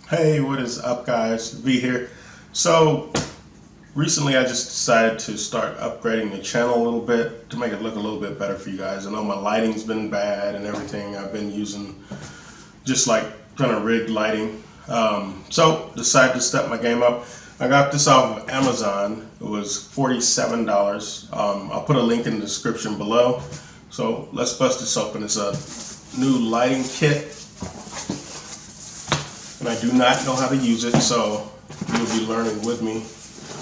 Hey, what is up, guys? V here. So, recently I just decided to start upgrading the channel a little bit to make it look a little bit better for you guys. I know my lighting's been bad and everything. I've been using just like kind of rigged lighting. So, decided to step my game up. I got this off of Amazon. It was $47. I'll put a link in the description below. So, let's bust this open. It's a new lighting kit. And I do not know how to use it, so you'll be learning with me.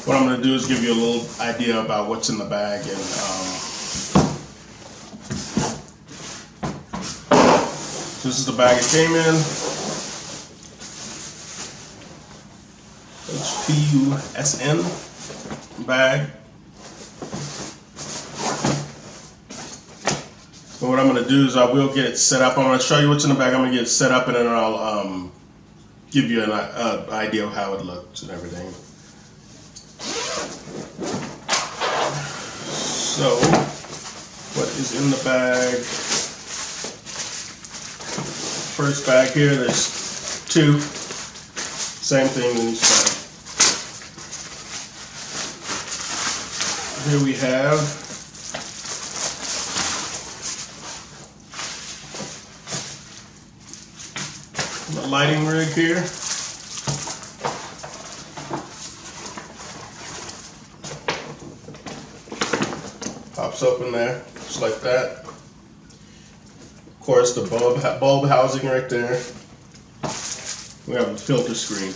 What I'm going to do is give you a little idea about what's in the bag. And this is the bag it came in. hpusn bag. And what I'm going to do is I will get it set up. I'm going to show you what's in the bag. I'm going to get it set up, and then I'll give you an idea of how it looks and everything. So, what is in the bag? First bag here, there's two. Same thing in each bag. Here we have the lighting rig here. Pops open there, just like that. Of course, the bulb housing right there. We have a filter screen.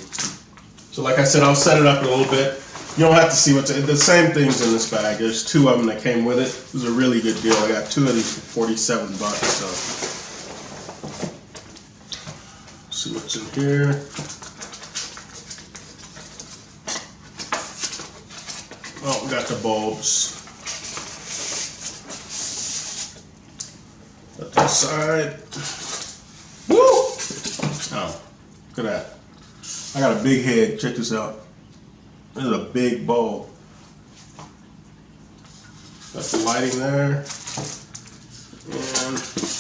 So like I said, I'll set it up a little bit. You don't have to see what's in the same things in this bag. There's two of them that came with it. It was a really good deal. I got two of these for 47 bucks. So see what's in here. Oh, we got the bulbs. Put that aside. Woo! Oh, look at that. I got a big head. Check this out. This is a big bulb. Got the lighting there. And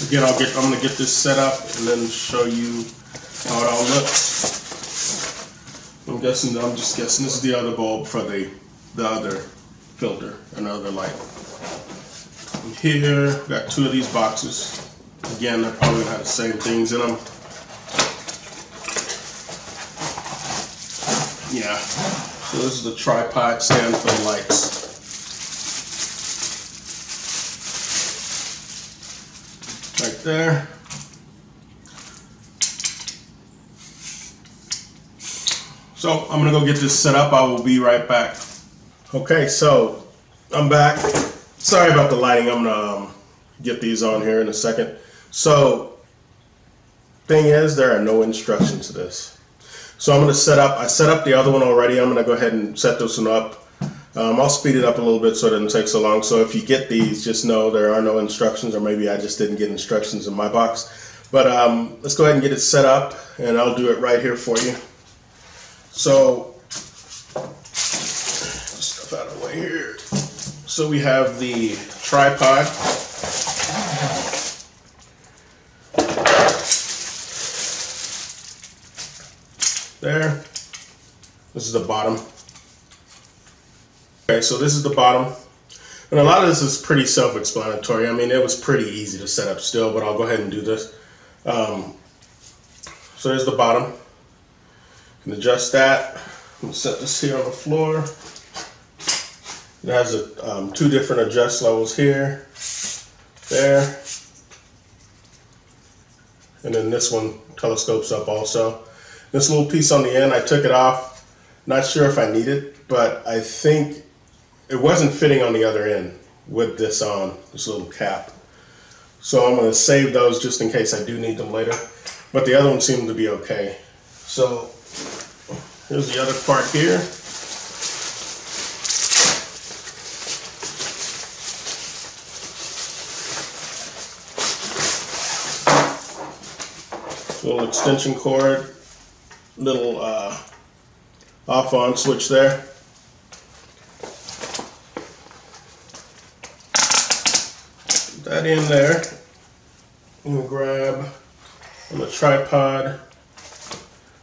again, I'm gonna get this set up and then show you how it all looks. I'm just guessing this is the other bulb for the other filter, another light. And here, got two of these boxes. Again, they're probably gonna have the same things in them. Yeah. So this is the tripod stand for the lights. Right there. So I'm gonna go get this set up. I will be right back. Okay, so I'm back. Sorry about the lighting. I'm gonna get these on here in a second. So thing is, there are no instructions to this. So I'm gonna I set up the other one already. I'm gonna go ahead and set this one up. I'll speed it up a little bit so it doesn't take so long. So if you get these, just know there are no instructions, or maybe I just didn't get instructions in my box. But let's go ahead and get it set up, and I'll do it right here for you. So, stuff out of the way here. So we have the tripod. There. This is the bottom. Okay, so this is the bottom. And a lot of this is pretty self-explanatory. I mean, it was pretty easy to set up still, but I'll go ahead and do this. So there's the bottom. You can adjust that. I'm gonna set this here on the floor. It has two different adjust levels here, there, and then this one telescopes up also. This little piece on the end, I took it off. Not sure if I need it, but I think it wasn't fitting on the other end with this on, this little cap. So I'm gonna save those just in case I do need them later. But the other one seemed to be okay. So here's the other part here. Little extension cord, little off-on switch there. Put that in there. I'm gonna grab on the tripod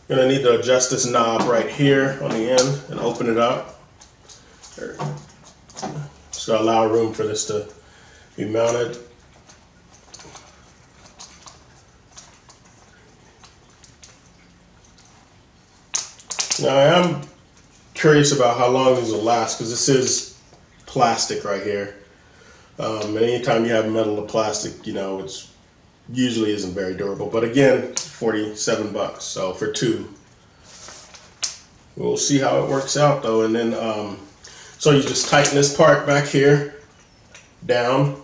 Gonna need to adjust this knob right here on the end and open it up. So allow room for this to be mounted. Now I am curious about how long these will last, because this is plastic right here. And anytime you have metal or plastic, you know, it's usually isn't very durable. But again, $47, so for two. We'll see how it works out though. And then, so you just tighten this part back here down,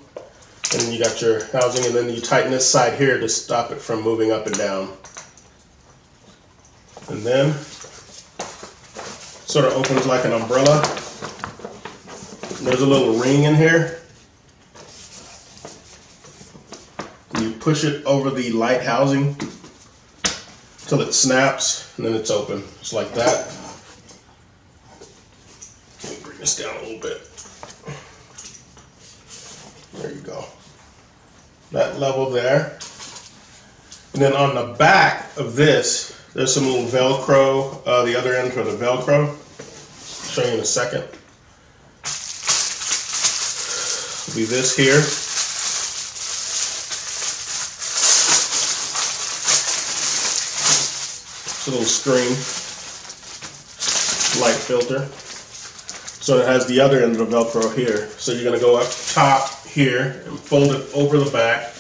and then you got your housing, and then you tighten this side here to stop it from moving up and down. And then sort of opens like an umbrella. There's a little ring in here. You push it over the light housing till it snaps, and then it's open, just like that. Let me bring this down a little bit. There you go. That level there. And then on the back of this, there's some little Velcro, the other end for the Velcro. I'll show you in a second. It'll be this here. It's a little screen, light filter. So it has the other end of the Velcro here. So you're going to go up top here and fold it over the back.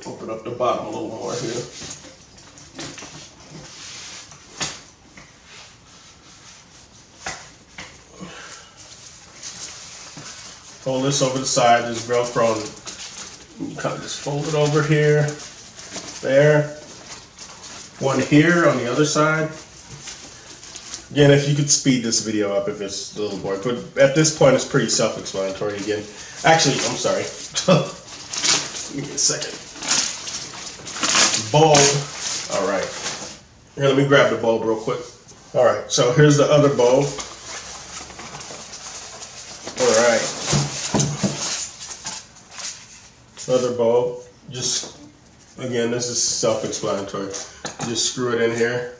Open up the bottom a little more here. Fold this over the side, this Velcro, and you kind of just fold it over here, there. One here on the other side. Again, if you could speed this video up if it's a little boring, but at this point it's pretty self-explanatory again. Actually, I'm sorry. Give me a second. Bulb. All right. Here, let me grab the bulb real quick. All right, so here's the other bulb. All right. Other bulb. Just, again, this is self-explanatory. Just screw it in here.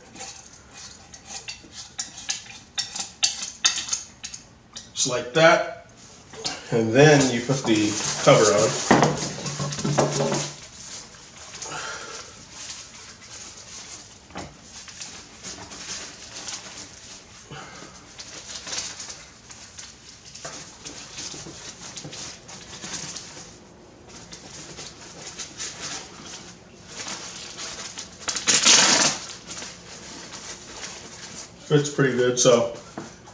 Just like that. And then you put the cover on. Fits pretty good, so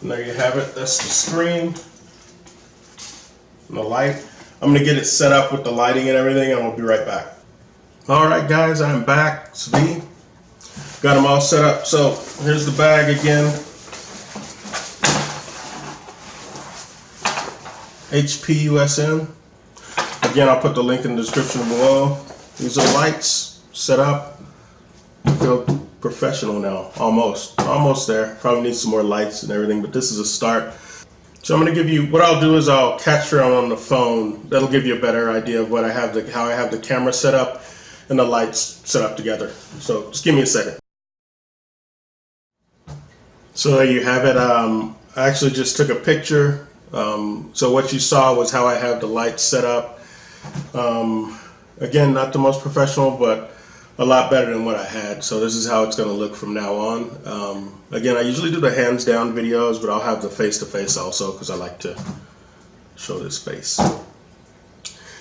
there you have it. That's the screen and the light. I'm gonna get it set up with the lighting and everything, and I'll be right back. All right, guys, I'm back. It's V. Got them all set up. So here's the bag again. hpusn. Again, I'll put the link in the description below. These are lights set up. Feel professional now, almost there. Probably need some more lights and everything, but this is a start. So I'm going to give you, what I'll do is I'll capture it on the phone. That'll give you a better idea of what I have, how I have the camera set up and the lights set up together. So just give me a second. So there you have it. I actually just took a picture. So what you saw was how I have the lights set up. Again, not the most professional, but a lot better than what I had. So this is how it's going to look from now on. Again, I usually do the hands down videos, but I'll have the face to face also because I like to show this face.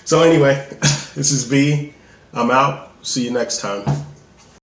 So anyway, this is V. I'm out. See you next time.